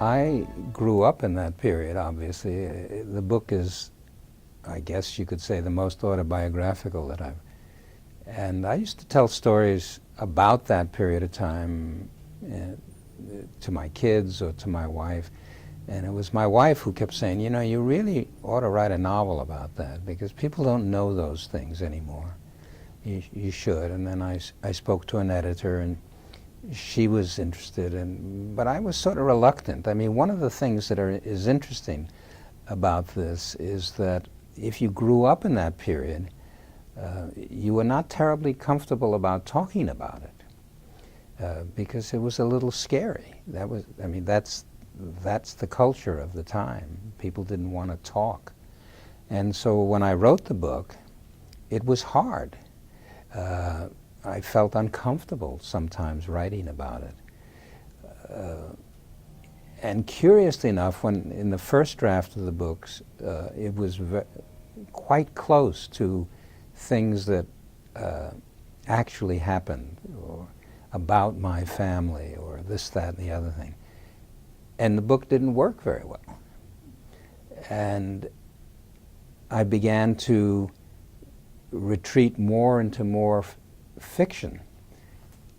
I grew up in that period, obviously. The book is, I guess you could say, the most autobiographical that I've... And I used to tell stories about that period of time to my kids or to my wife. And it was my wife who kept saying, you know, you really ought to write a novel about that because people don't know those things anymore. You should. And then I spoke to an editor, and she was interested, but I was sort of reluctant. I mean, one of the things that is interesting about this is that if you grew up in that period, you were not terribly comfortable about talking about it because it was a little scary. That was, I mean, that's the culture of the time. People didn't want to talk. And so when I wrote the book, it was hard. I felt uncomfortable sometimes writing about it. And curiously enough, when in the first draft of the books, it was quite close to things that actually happened, or about my family, or this, that, and the other thing. And the book didn't work very well. And I began to retreat more into more fiction,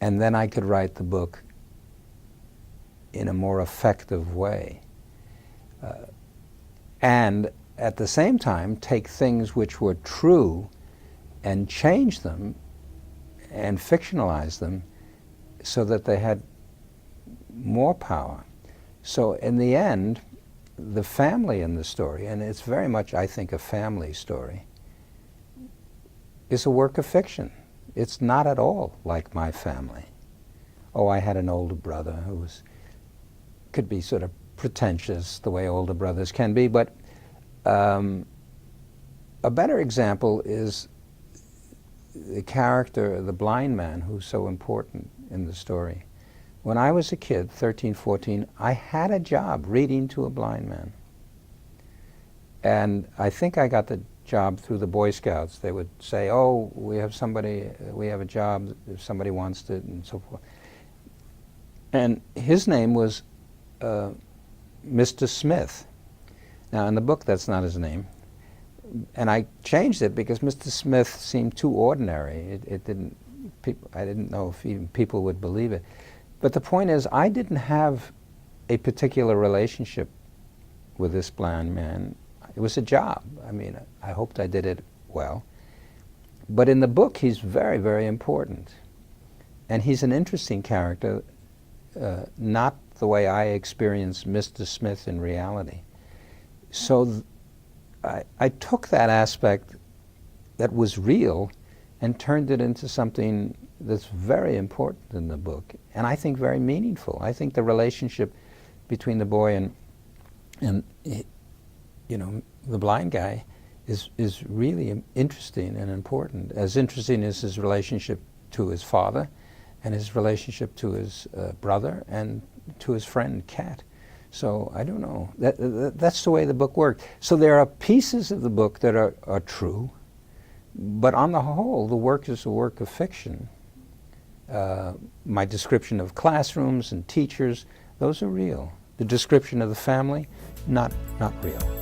and then I could write the book in a more effective way. And at the same time, take things which were true and change them and fictionalize them so that they had more power. So in the end, the family in the story, and it's very much, I think, a family story, is a work of fiction. It's not at all like my family. Oh, I had an older brother who could be sort of pretentious, the way older brothers can be, but a better example is the character, the blind man, who's so important in the story. When I was a kid, 13, 14, I had a job reading to a blind man. And I think I got the job through the Boy Scouts. They would say, oh, we have a job if somebody wants it, and so forth. And his name was Mr. Smith. Now in the book that's not his name. And I changed it because Mr. Smith seemed too ordinary. I didn't know if even people would believe it. But the point is, I didn't have a particular relationship with this blind man. It was a job. I mean, I hoped I did it well. But in the book, he's very, very important. And he's an interesting character, not the way I experienced Mr. Smith in reality. So I took that aspect that was real and turned it into something that's very important in the book, and I think very meaningful. I think the relationship between the boy and you know, the blind guy is really interesting and important. As interesting as his relationship to his father, and his relationship to his brother, and to his friend Cat. So I don't know. That's the way the book worked. So there are pieces of the book that are true, but on the whole, the work is a work of fiction. My description of classrooms and teachers, those are real. The description of the family, not real.